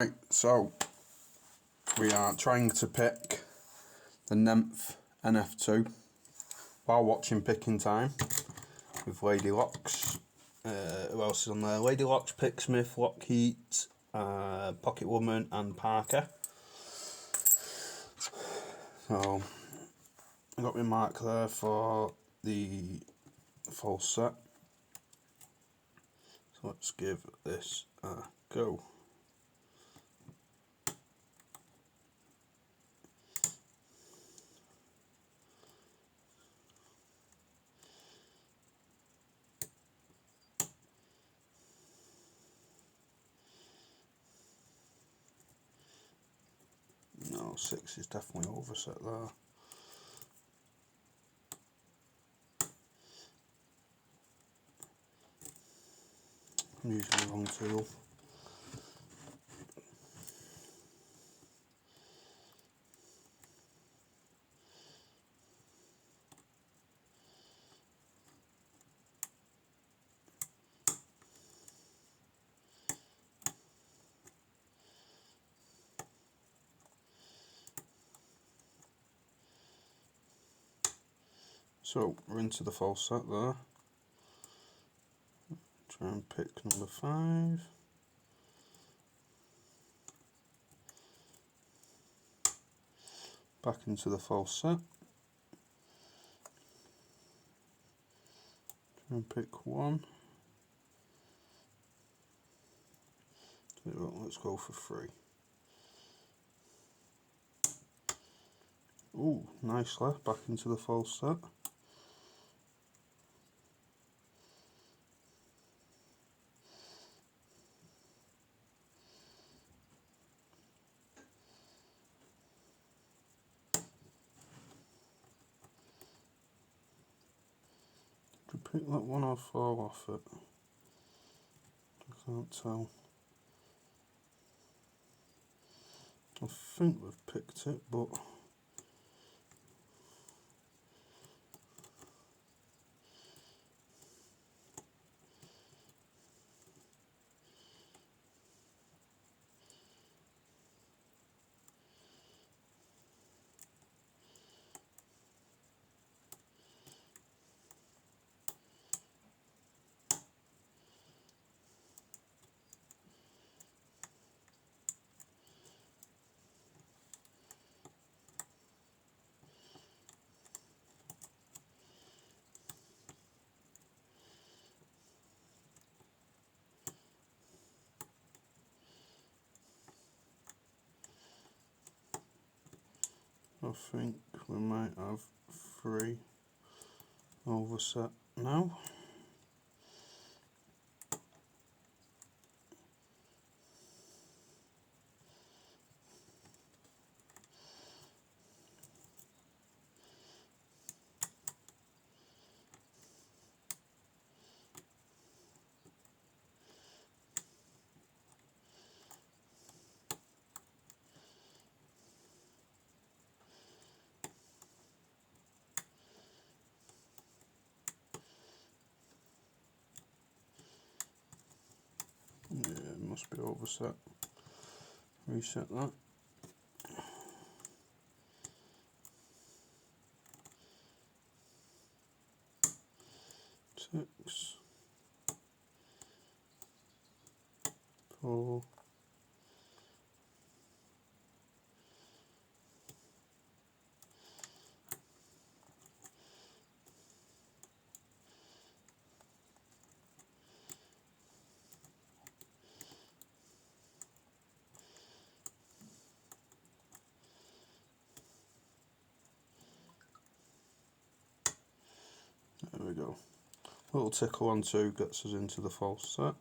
Right, so we are trying to pick the nemef nf2 while watching Picking Time with Lady Locks. Who else is on there? Lady Locks, Picksmith, Lockheed, Pocket Woman and Parker. So I got my mark there for the full set. So let's give this a go. No, 6 is definitely overset there. I'm using the wrong tool. So we're into the full set there. Try and pick number 5. Back into the full set. Try and pick 1. Let's go for 3. Ooh, nicely. Back into the full set. Did we pick that one or fall off it? I can't tell. I think we've picked it, but I think we might have 3 overset now. Yeah, it must be overset. Reset that. 6, 4, 'There we go. Little tickle on 2 gets us into the false set.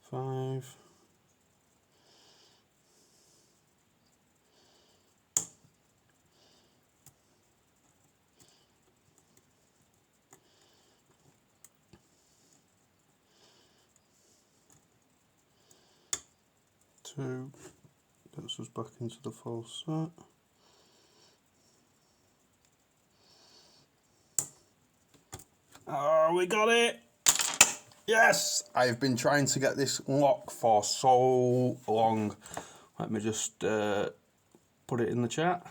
5. 2 gets us back into the false set. Oh, we got it! Yes! I've been trying to get this lock for so long. Let me just put it in the chat.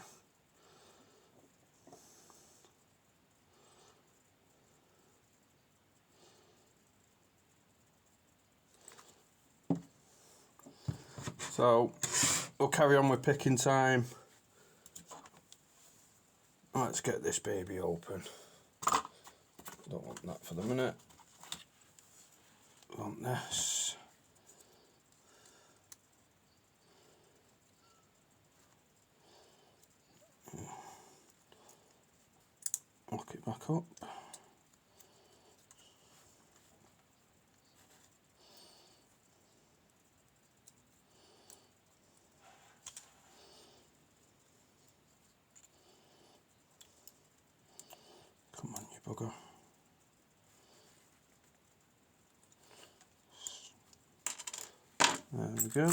So we'll carry on with picking time. Let's get this baby open. Don't want that for the minute. Want this. Lock it back up. Come on, you bugger. There we go.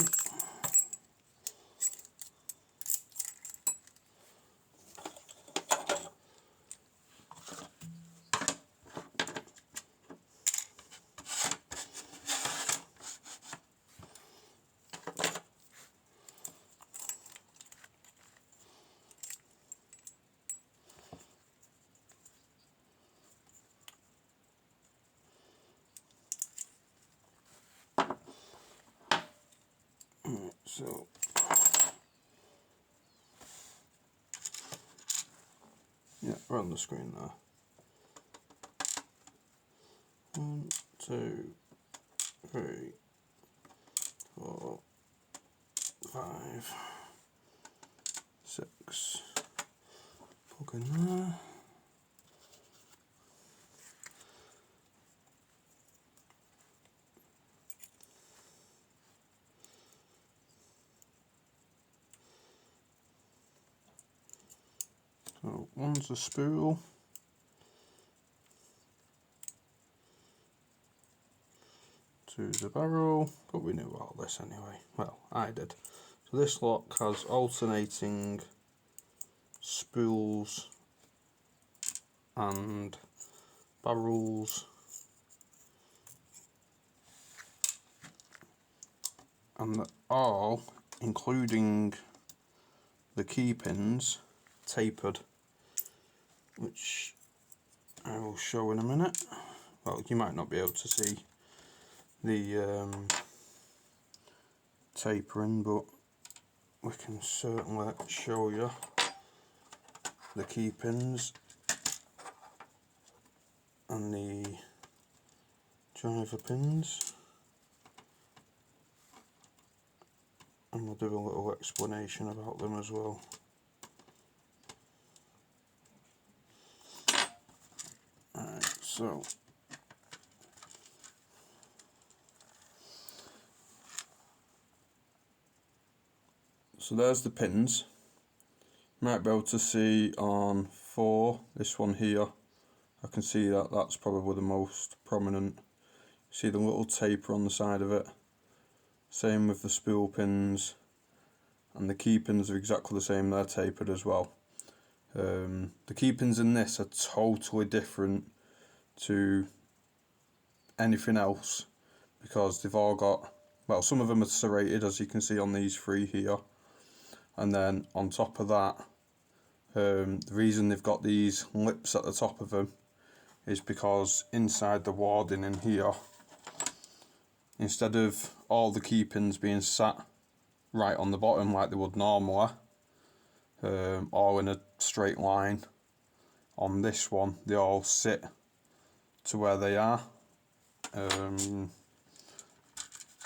So yeah, we're on the screen there. 1, 2, 3, 4, 5, 6. Plug in there. So one's a spool. Two's a barrel, but we knew all this anyway. Well, I did. So this lock has alternating spools and barrels, and they're all, including the key pins, tapered, which I will show in a minute. Well, you might not be able to see the tapering, but we can certainly show you the key pins and the driver pins, and we'll do a little explanation about them as well. Alright, so there's the pins. You might be able to see on 4, this one here, I can see that that's probably the most prominent. See the little taper on the side of it. Same with the spool pins, and the key pins are exactly the same, they're tapered as well. The key pins in this are totally different to anything else because they've all got, well, some of them are serrated, as you can see on these 3 here, and then on top of that, the reason they've got these lips at the top of them is because inside the warding in here, instead of all the key pins being sat right on the bottom like they would normally, all in a straight line, on this one they all sit to where they are.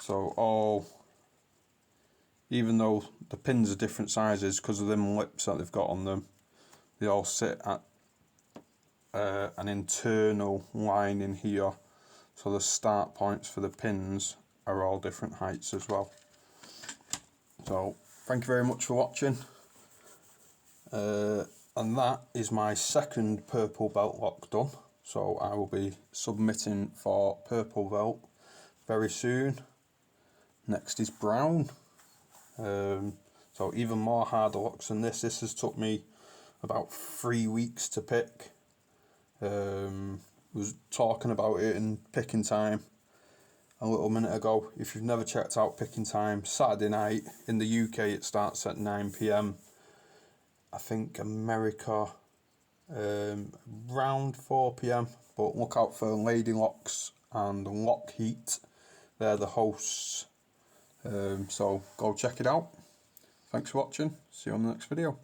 So all, even though the pins are different sizes because of them lips that they've got on them, they all sit at an internal line in here, so the start points for the pins are all different heights as well. So thank you very much for watching, and that is my second purple belt lock done. So I will be submitting for purple belt very soon. Next is brown. So even more harder locks than this. This has took me about 3 weeks to pick. Was talking about it in picking time, a little minute ago. If you've never checked out Picking Time, Saturday night in the UK it starts at 9 p.m. I think America around 4 p.m. But look out for Lady Locks and Lockheat. They're the hosts. So go check it out. Thanks for watching. See you on the next video.